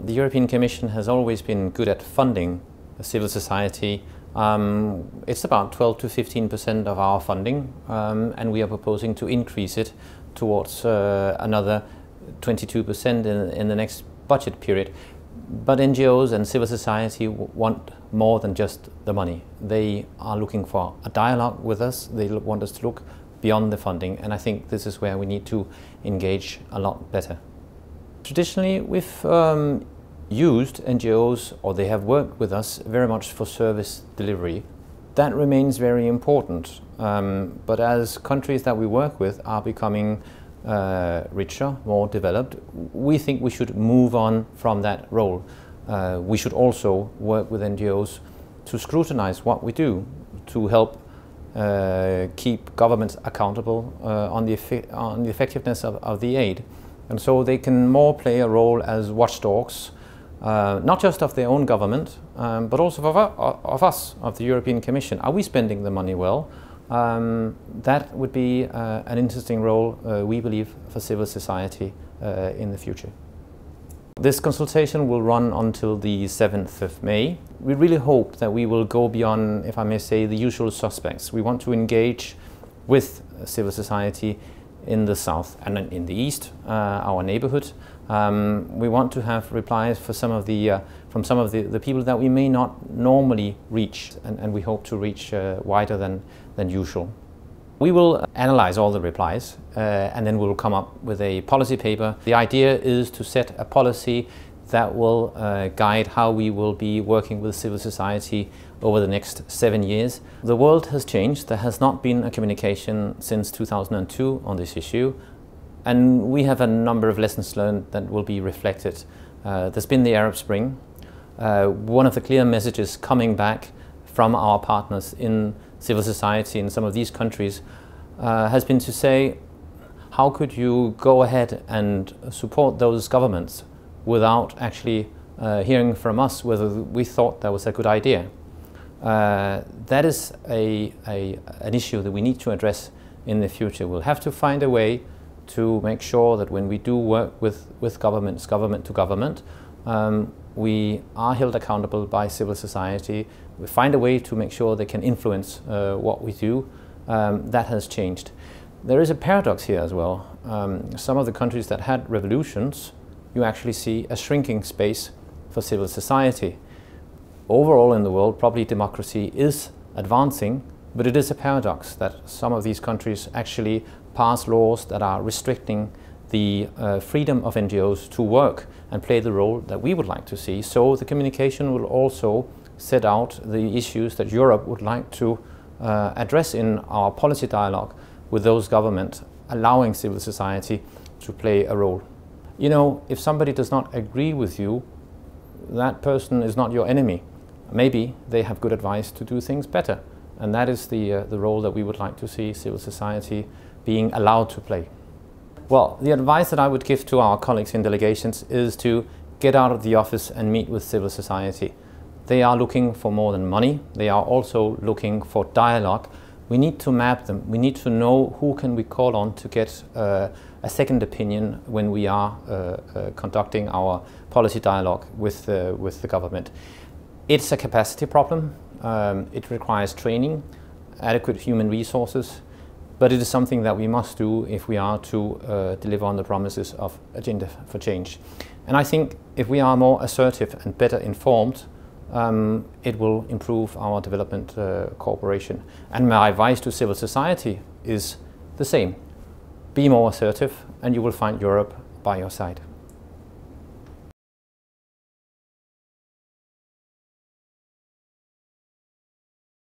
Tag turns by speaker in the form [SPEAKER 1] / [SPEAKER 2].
[SPEAKER 1] The European Commission has always been good at funding civil society. It's about 12 to 15% of our funding, and we are proposing to increase it towards another 22% in the next budget period. But NGOs and civil society want more than just the money. They are looking for a dialogue with us. They want us to look beyond the funding, and I think this is where we need to engage a lot better. Traditionally, we've used NGOs, or they have worked with us very much for service delivery. That remains very important, but as countries that we work with are becoming richer, more developed, we think we should move on from that role. We should also work with NGOs to scrutinize what we do, to help keep governments accountable on the effectiveness of the aid. And so they can more play a role as watchdogs, not just of their own government, but also of us, of the European Commission. Are we spending the money well? That would be an interesting role, we believe, for civil society in the future. This consultation will run until the 7th of May. We really hope that we will go beyond, if I may say, the usual suspects. We want to engage with civil society in the south and in the east, our neighborhood. We want to have replies for from some of the people that we may not normally reach, and we hope to reach wider than usual. We will analyze all the replies and then we'll come up with a policy paper. The idea is to set a policy that will guide how we will be working with civil society over the next 7 years. The world has changed. There has not been a communication since 2002 on this issue, and we have a number of lessons learned that will be reflected. There's been the Arab Spring. One of the clear messages coming back from our partners in civil society in some of these countries has been to say, how could you go ahead and support those governments without actually hearing from us whether we thought that was a good idea? That is an issue that we need to address in the future. We'll have to find a way to make sure that when we do work with governments, government to government, we are held accountable by civil society. We find a way to make sure they can influence what we do. That has changed. There is a paradox here as well. Some of the countries that had revolutions, you actually see a shrinking space for civil society. Overall in the world, probably democracy is advancing, but it is a paradox that some of these countries actually pass laws that are restricting the freedom of NGOs to work and play the role that we would like to see. So the communication will also set out the issues that Europe would like to address in our policy dialogue with those governments, allowing civil society to play a role. You know, if somebody does not agree with you, that person is not your enemy. Maybe they have good advice to do things better, and that is the role that we would like to see civil society being allowed to play. Well, the advice that I would give to our colleagues in delegations is to get out of the office and meet with civil society. They are looking for more than money. They are also looking for dialogue. We need to map them. We need to know who can we call on to get a second opinion when we are conducting our policy dialogue with the government. It's a capacity problem. It requires training, adequate human resources, but it is something that we must do if we are to deliver on the promises of Agenda for Change. And I think if we are more assertive and better informed, it will improve our development cooperation. And my advice to civil society is the same. Be more assertive and you will find Europe by your side.